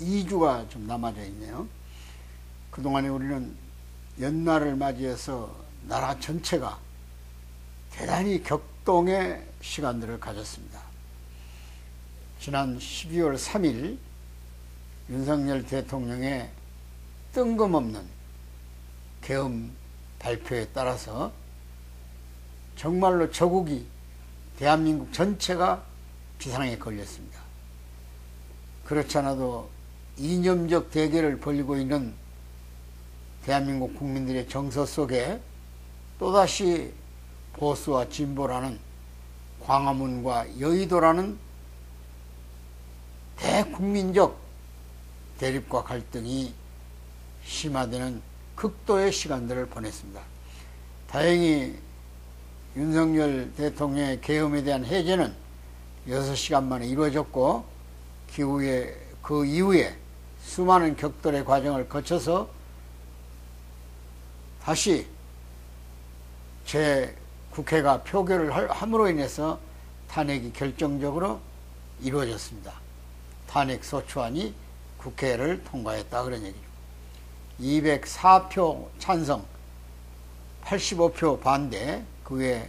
2주가 좀 남아져 있네요. 그동안에 우리는 연말을 맞이해서 나라 전체가 대단히 격동의 시간들을 가졌습니다. 지난 12월 3일 윤석열 대통령의 뜬금없는 계엄 발표에 따라서 정말로 저국이 대한민국 전체가 비상에 걸렸습니다. 그렇지 않아도 이념적 대결을 벌이고 있는 대한민국 국민들의 정서 속에 또다시 보수와 진보라는, 광화문과 여의도라는 대국민적 대립과 갈등이 심화되는 극도의 시간들을 보냈습니다. 다행히 윤석열 대통령의 계엄에 대한 해제는 6시간 만에 이루어졌고, 그 이후에 수많은 격돌의 과정을 거쳐서 다시 국회가 표결을 함으로 인해서 탄핵이 결정적으로 이루어졌습니다. 탄핵 소추안이 국회를 통과했다, 그런 얘기죠. 204표 찬성, 85표 반대, 그 외에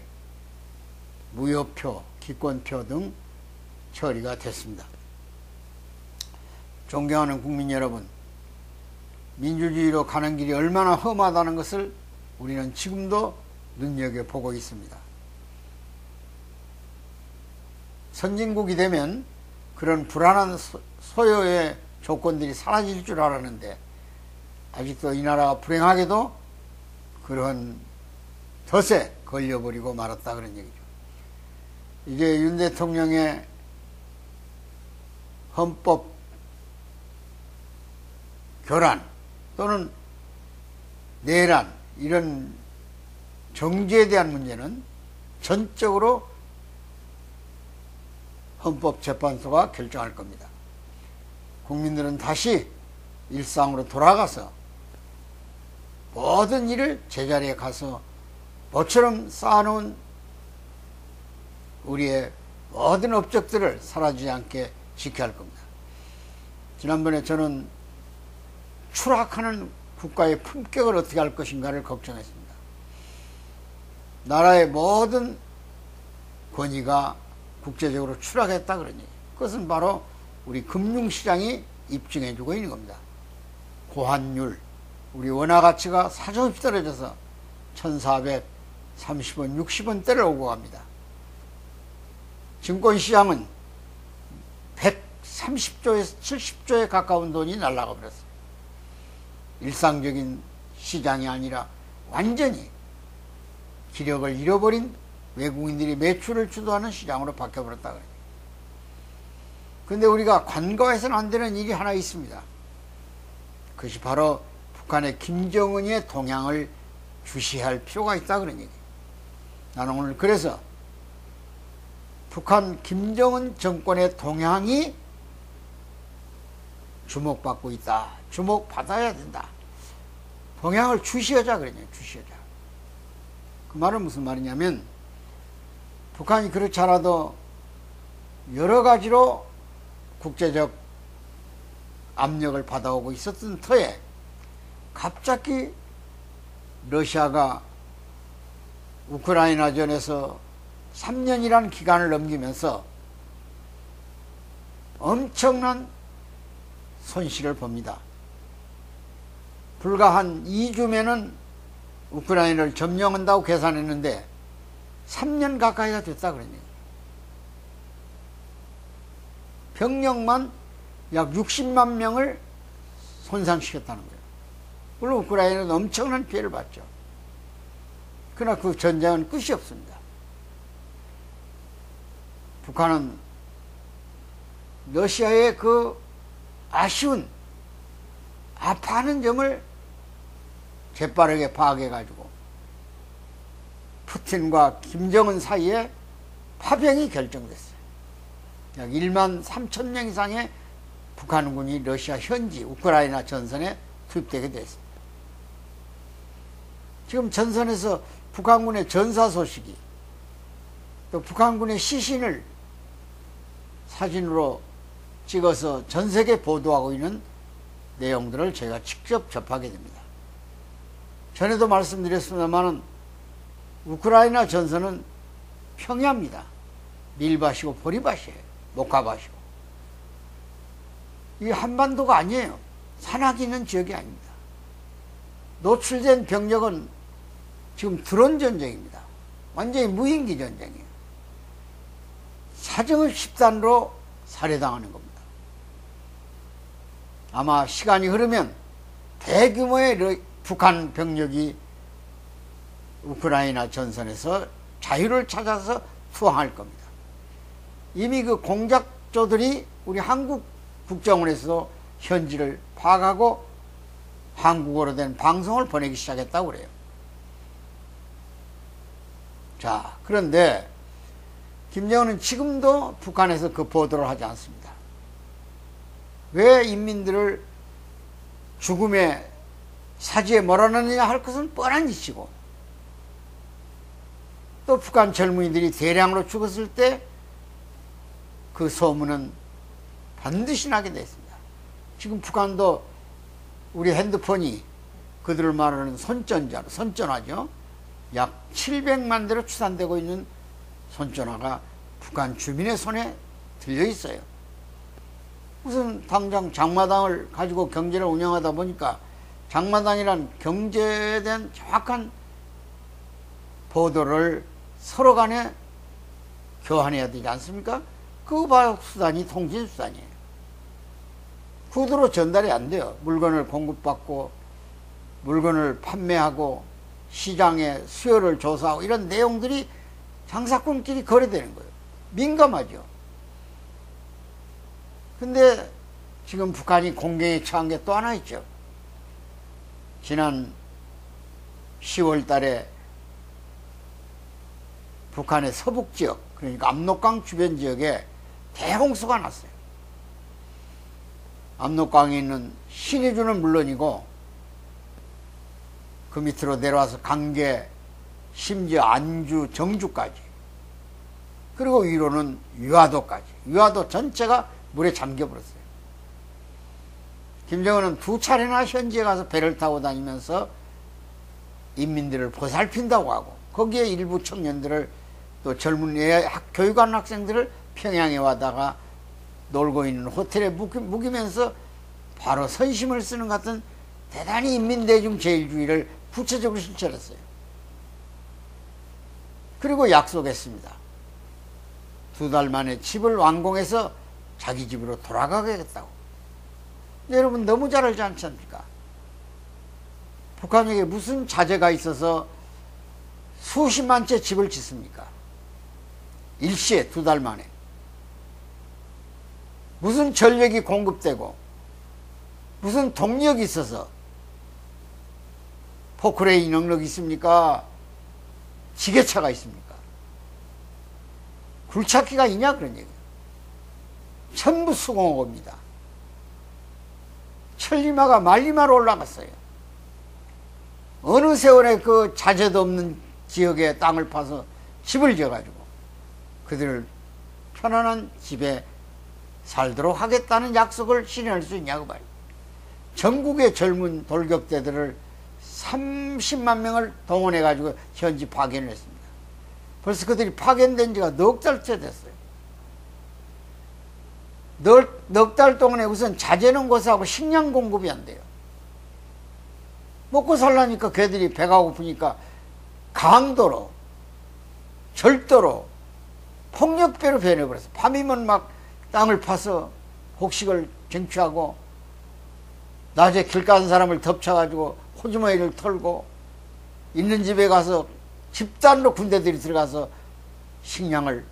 무효표, 기권표 등 처리가 됐습니다. 존경하는 국민 여러분, 민주주의로 가는 길이 얼마나 험하다는 것을 우리는 지금도 눈여겨보고 있습니다. 선진국이 되면 그런 불안한 소요의 조건들이 사라질 줄 알았는데, 아직도 이 나라가 불행하게도 그런 덫에 걸려버리고 말았다, 그런 얘기죠. 이제 윤 대통령의 헌법 교란 또는 내란, 이런 정지에 대한 문제는 전적으로 헌법재판소가 결정할 겁니다. 국민들은 다시 일상으로 돌아가서 모든 일을 제자리에 가서 모처럼 쌓아놓은 우리의 모든 업적들을 사라지지 않게 지켜야 할 겁니다. 지난번에 저는 추락하는 국가의 품격을 어떻게 할 것인가를 걱정했습니다. 나라의 모든 권위가 국제적으로 추락했다, 그런 얘기. 그것은 바로 우리 금융시장이 입증해주고 있는 겁니다. 고환율, 우리 원화 가치가 사정없이 떨어져서 1430원, 60원대를 오고 갑니다. 증권시장은 130조에서 70조에 가까운 돈이 날아가 버렸어요. 일상적인 시장이 아니라 완전히 기력을 잃어버린 외국인들이 매출을 주도하는 시장으로 바뀌어버렸다 그래요. 그런데 우리가 간과해서는 안 되는 일이 하나 있습니다. 그것이 바로 북한의 김정은의 동향을 주시할 필요가 있다, 그런 얘기. 나는 오늘 그래서 북한 김정은 정권의 동향이 주목받고 있다, 주목받아야 된다, 동향을 주시하자, 그러냐, 주시하자. 그 말은 무슨 말이냐면, 북한이 그렇지 않아도 여러 가지로 국제적 압력을 받아오고 있었던 터에 갑자기 러시아가 우크라이나전에서 3년이라는 기간을 넘기면서 엄청난 손실을 봅니다. 불과 한 2주면은 우크라이나를 점령한다고 계산했는데 3년 가까이가 됐다, 그러니 병력만 약 60만 명을 손상시켰다는 거예요. 물론 우크라이나는 엄청난 피해를 봤죠. 그러나 그 전쟁은 끝이 없습니다. 북한은 러시아의 그 아쉬운, 아파하는 점을 재빠르게 파악해가지고 푸틴과 김정은 사이에 파병이 결정됐어요. 약 1만 3천 명 이상의 북한군이 러시아 현지 우크라이나 전선에 투입되게 됐습니다. 지금 전선에서 북한군의 전사 소식이, 또 북한군의 시신을 사진으로 찍어서 전 세계 보도하고 있는 내용들을 제가 직접 접하게 됩니다. 전에도 말씀드렸습니다만 우크라이나 전선은 평야입니다. 밀밭이고 보리밭이에요. 목화밭이고. 이 한반도가 아니에요. 산악이 있는 지역이 아닙니다. 노출된 병력은 지금 드론 전쟁입니다. 완전히 무인기 전쟁이에요. 사정을 집단으로 살해당하는 겁니다. 아마 시간이 흐르면 대규모의 북한 병력이 우크라이나 전선에서 자유를 찾아서 투항할 겁니다. 이미 그 공작조들이 우리 한국 국정원에서 현지를 파악하고 한국어로 된 방송을 보내기 시작했다고 그래요. 자, 그런데 김정은은 지금도 북한에서 그 보도를 하지 않습니다. 왜 인민들을 죽음의 사지에 몰아넣느냐 할 것은 뻔한 이치고, 또 북한 젊은이들이 대량으로 죽었을 때 그 소문은 반드시 나게 됐습니다. 지금 북한도 우리 핸드폰이 그들을 말하는 손전화죠. 약 700만 대로 추산되고 있는 손전화가 북한 주민의 손에 들려 있어요. 무슨 당장 장마당을 가지고 경제를 운영하다 보니까 장마당이란 경제에 대한 정확한 보도를 서로 간에 교환해야 되지 않습니까? 그 바로 수단이 통신수단이에요. 구두로 전달이 안 돼요. 물건을 공급받고 물건을 판매하고 시장의 수요를 조사하고 이런 내용들이 장사꾼끼리 거래되는 거예요. 민감하죠. 근데 지금 북한이 공경에 처한 게 또 하나 있죠. 지난 10월 달에 북한의 서북지역, 그러니까 압록강 주변 지역에 대홍수가 났어요. 압록강에 있는 신의주는 물론이고 그 밑으로 내려와서 강계, 심지어 안주, 정주까지, 그리고 위로는 유화도까지, 유화도 전체가 물에 잠겨버렸어요. 김정은은 2차례나 현지에 가서 배를 타고 다니면서 인민들을 보살핀다고 하고, 거기에 일부 청년들을, 또 젊은 교육한 학생들을 평양에 와다가 놀고 있는 호텔에 묵이면서 바로 선심을 쓰는 같은 대단히 인민대중 제일주의를 구체적으로 실천했어요. 그리고 약속했습니다. 2달 만에 집을 완공해서 자기 집으로 돌아가겠다고. 여러분 너무 잘 알지 않습니까? 북한에게 무슨 자재가 있어서 수십만 채 집을 짓습니까? 일시에 2달 만에. 무슨 전력이 공급되고 무슨 동력이 있어서 포크레인 능력이 있습니까? 지게차가 있습니까? 굴착기가 있냐 그런 얘기예요. 전부 수공업입니다. 천리마가 만리마로 올라갔어요. 어느 세월에 그 자재도 없는 지역에 땅을 파서 집을 지어가지고 그들을 편안한 집에 살도록 하겠다는 약속을 실현할 수 있냐고 말이에요. 전국의 젊은 돌격대들을 30만 명을 동원해가지고 현지 파견을 했습니다. 벌써 그들이 파견된 지가 넉 달째 됐어요. 넉 달 동안에 우선 자재는 고사하고 식량 공급이 안 돼요. 먹고 살라니까 걔들이 배가 고프니까 강도로, 절도로, 폭력배로 변해버렸어요. 밤이면 막 땅을 파서 곡식을 쟁취하고, 낮에 길 가는 사람을 덮쳐가지고 호주머니를 털고, 있는 집에 가서 집단으로 군대들이 들어가서 식량을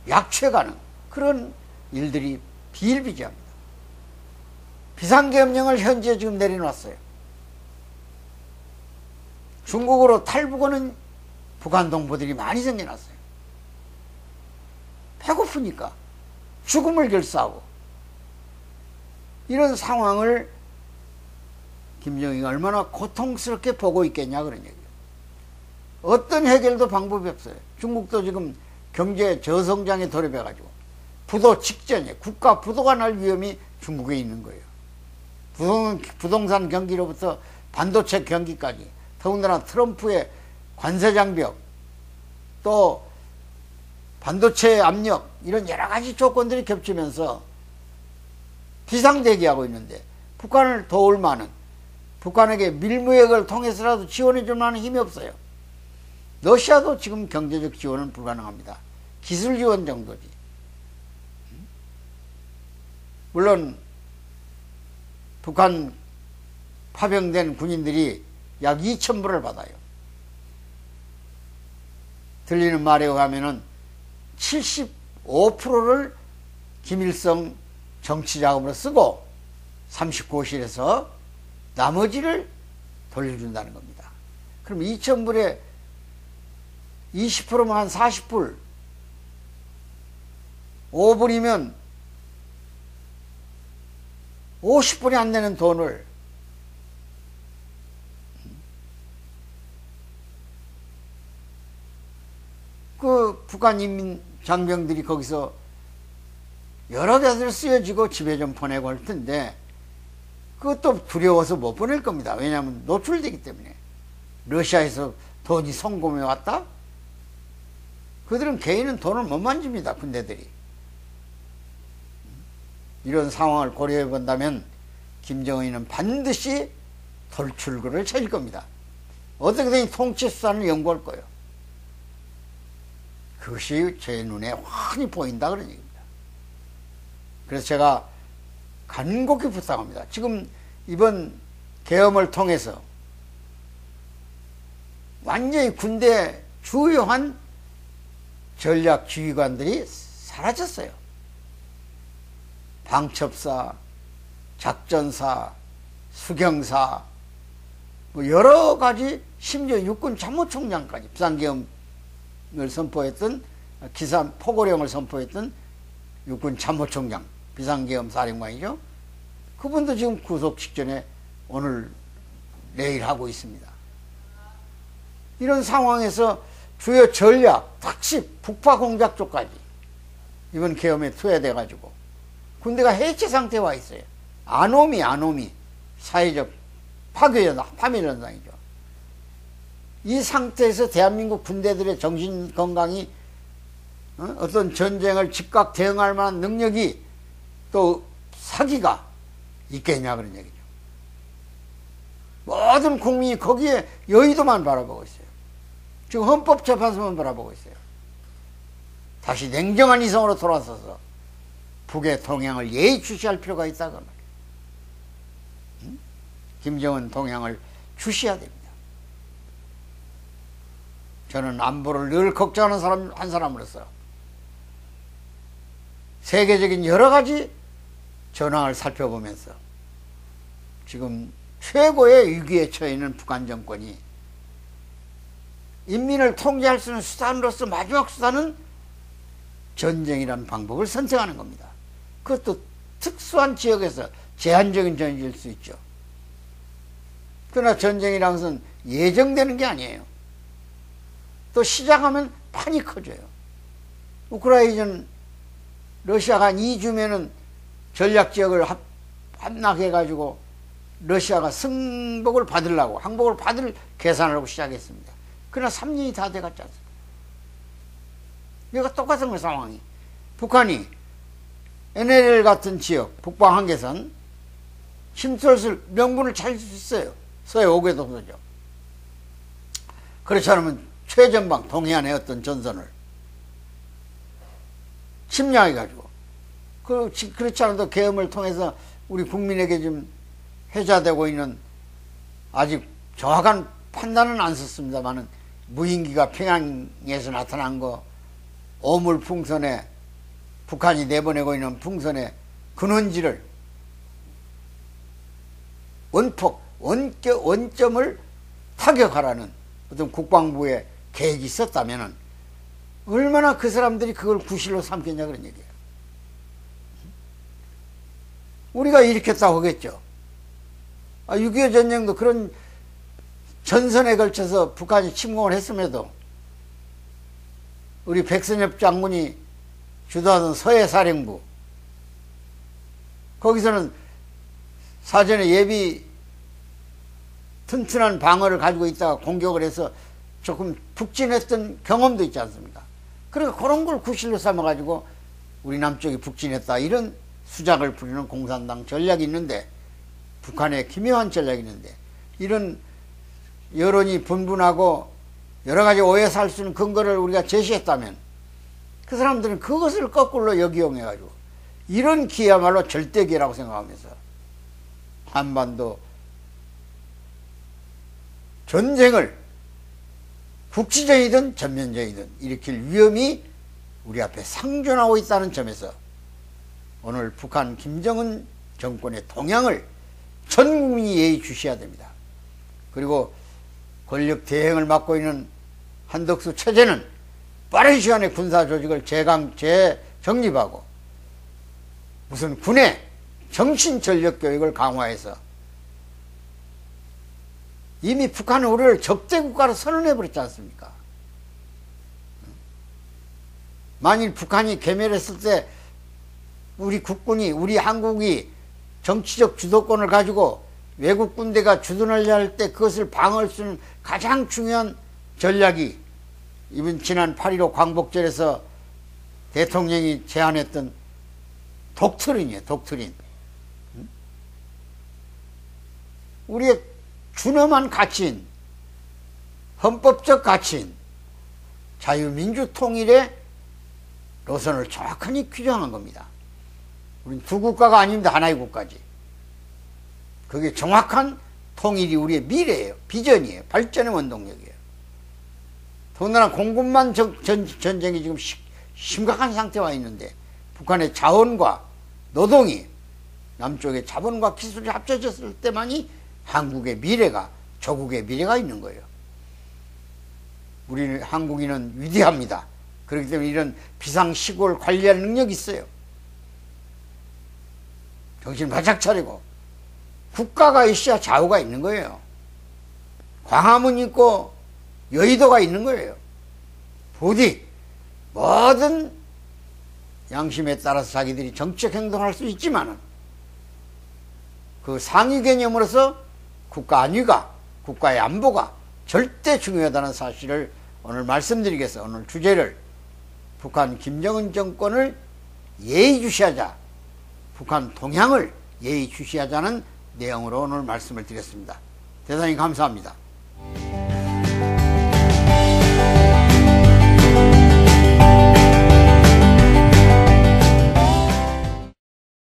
약취해가는 그런 일들이 비일비재합니다. 비상계엄령을 현지에 지금 내려놨어요. 중국으로 탈북하는 북한 동포들이 많이 생겨났어요. 배고프니까 죽음을 결사하고. 이런 상황을 김정일이 얼마나 고통스럽게 보고 있겠냐 그런 얘기예요. 어떤 해결도 방법이 없어요. 중국도 지금 경제 저성장에 돌입해가지고 부도 직전에 국가 부도가 날 위험이 중국에 있는 거예요. 부동산 경기로부터 반도체 경기까지, 더군다나 트럼프의 관세 장벽, 또 반도체 압력, 이런 여러 가지 조건들이 겹치면서 비상대기하고 있는데, 북한을 도울 만한, 북한에게 밀무액을 통해서라도 지원해 줄 만한 힘이 없어요. 러시아도 지금 경제적 지원은 불가능합니다. 기술 지원 정도지. 물론 북한 파병된 군인들이 약 2,000불을 받아요. 들리는 말에 의하면은 75%를 김일성 정치자금으로 쓰고 39호실에서 나머지를 돌려준다는 겁니다. 그럼 2,000불에 20%면 한 40불, 5불이면 50불이 안 되는 돈을 그 북한 인민 장병들이 거기서 여러 가지로 쓰여지고 집에 좀 보내고 할 텐데, 그것도 두려워서 못 보낼 겁니다. 왜냐하면 노출되기 때문에. 러시아에서 돈이 송금해 왔다? 그들은 개인은 돈을 못 만집니다. 군대들이. 이런 상황을 고려해 본다면 김정은이는 반드시 돌출구를 찾을 겁니다. 어떻게든 통치 수단을 연구할 거예요. 그것이 제 눈에 환히 보인다 그런 얘기입니다. 그래서 제가 간곡히 부탁합니다. 지금 이번 계엄을 통해서 완전히 군대 주요한 전략 지휘관들이 사라졌어요. 방첩사, 작전사, 수경사, 뭐 여러 가지, 심지어 육군 참모총장까지 비상계엄을 선포했던, 포고령을 선포했던 육군 참모총장, 비상계엄 사령관이죠. 그분도 지금 구속 직전에 오늘 내일 하고 있습니다. 이런 상황에서 주요 전략, 특집, 북파 공작 쪽까지 이번 계엄에 투여돼 가지고 군대가 해체 상태에 와 있어요. 아노미, 사회적 파멸현상이죠. 이 상태에서 대한민국 군대들의 정신 건강이, 어떤 전쟁을 즉각 대응할 만한 능력이, 또 사기가 있겠냐 그런 얘기죠. 모든 국민이 거기에 여의도만 바라보고 있어요. 지금 헌법재판소만 바라보고 있어요. 다시 냉정한 이성으로 돌아서서 북의 동향을 예의주시할 필요가 있다고 말이에요. 김정은 동향을 주시해야 됩니다. 저는 안보를 늘 걱정하는 사람 한 사람으로서 세계적인 여러 가지 전황을 살펴보면서 지금 최고의 위기에 처해 있는 북한 정권이 인민을 통제할 수 있는 수단으로서 마지막 수단은 전쟁이라는 방법을 선택하는 겁니다. 그것도 특수한 지역에서 제한적인 전쟁일 수 있죠. 그러나 전쟁이라는 것은 예정되는 게 아니에요. 또 시작하면 판이 커져요. 우크라이나는 러시아가 한 2주면은 전략지역을 함락해가지고 러시아가 승복을 받으려고, 항복을 받을 계산을 하고 시작했습니다. 그러나 3년이 다 돼갔지 않습니까? 이거 똑같은 거 상황이. 북한이 NLL 같은 지역, 북방 한계선 침투할 명분을 찾을 수 있어요. 서해 5궤도 도죠. 그렇지 않으면 최전방 동해안의 어떤 전선을 침략해가지고, 그렇지 않아도 계엄을 통해서 우리 국민에게 좀 회자되고 있는, 아직 정확한 판단은 안 썼습니다만은 무인기가 평양에서 나타난 거, 오물 풍선에 북한이 내보내고 있는 풍선의 근원지를 원점을 타격하라는 어떤 국방부의 계획이 있었다면은 얼마나 그 사람들이 그걸 구실로 삼겠냐 그런 얘기예요. 우리가 일으켰다고 하겠죠. 6.25 전쟁도 그런 전선에 걸쳐서 북한이 침공을 했음에도 우리 백선엽 장군이 주도하던 서해사령부, 거기서는 사전에 예비 튼튼한 방어를 가지고 있다가 공격을 해서 조금 북진했던 경험도 있지 않습니까? 그러니까 그런 걸 구실로 삼아가지고 우리 남쪽이 북진했다, 이런 수작을 부리는 공산당 전략이 있는데, 북한의 기묘한 전략이 있는데, 이런 여론이 분분하고 여러 가지 오해 살 수 있는 근거를 우리가 제시했다면 그 사람들은 그것을 거꾸로 역이용해가지고 이런 기회야말로 절대 기회라고 생각하면서 한반도 전쟁을 국지전이든 전면전이든 일으킬 위험이 우리 앞에 상존하고 있다는 점에서 오늘 북한 김정은 정권의 동향을 전 국민이 예의주시해야 됩니다. 그리고 권력 대행을 맡고 있는 한덕수 체제는 빠른 시간에 군사 조직을 재정립하고 무슨 군의 정신전력 교육을 강화해서, 이미 북한은 우리를 적대국가로 선언해버렸지 않습니까? 만일 북한이 괴멸했을 때 우리 국군이, 우리 한국이 정치적 주도권을 가지고 외국 군대가 주둔하려 할 때 그것을 방어할 수 있는 가장 중요한 전략이 이번 지난 8.15 광복절에서 대통령이 제안했던 독트린이에요. 독트린. 우리의 준엄한 가치인, 헌법적 가치인 자유민주 통일의 노선을 정확하게 규정한 겁니다. 우리는 두 국가가 아닙니다. 하나의 국가지. 그게 정확한 통일이 우리의 미래예요. 비전이에요. 발전의 원동력이에요. 더군다나 공급만 전쟁이 지금 심각한 상태에 와 있는데, 북한의 자원과 노동이 남쪽의 자본과 기술이 합쳐졌을 때만이 한국의 미래가, 조국의 미래가 있는 거예요. 우리는 한국인은 위대합니다. 그렇기 때문에 이런 비상시국을 관리할 능력이 있어요. 정신 바짝 차리고 국가가 있어야 좌우가 있는 거예요. 광화문 있고 여의도가 있는 거예요. 부디 모든 양심에 따라서 자기들이 정치적 행동을 할 수 있지만은 그 상위 개념으로서 국가 안위가, 국가의 안보가 절대 중요하다는 사실을 오늘 말씀드리겠습니다. 오늘 주제를 북한 김정은 정권을 예의주시하자, 북한 동향을 예의주시하자는 내용으로 오늘 말씀을 드렸습니다. 대단히 감사합니다.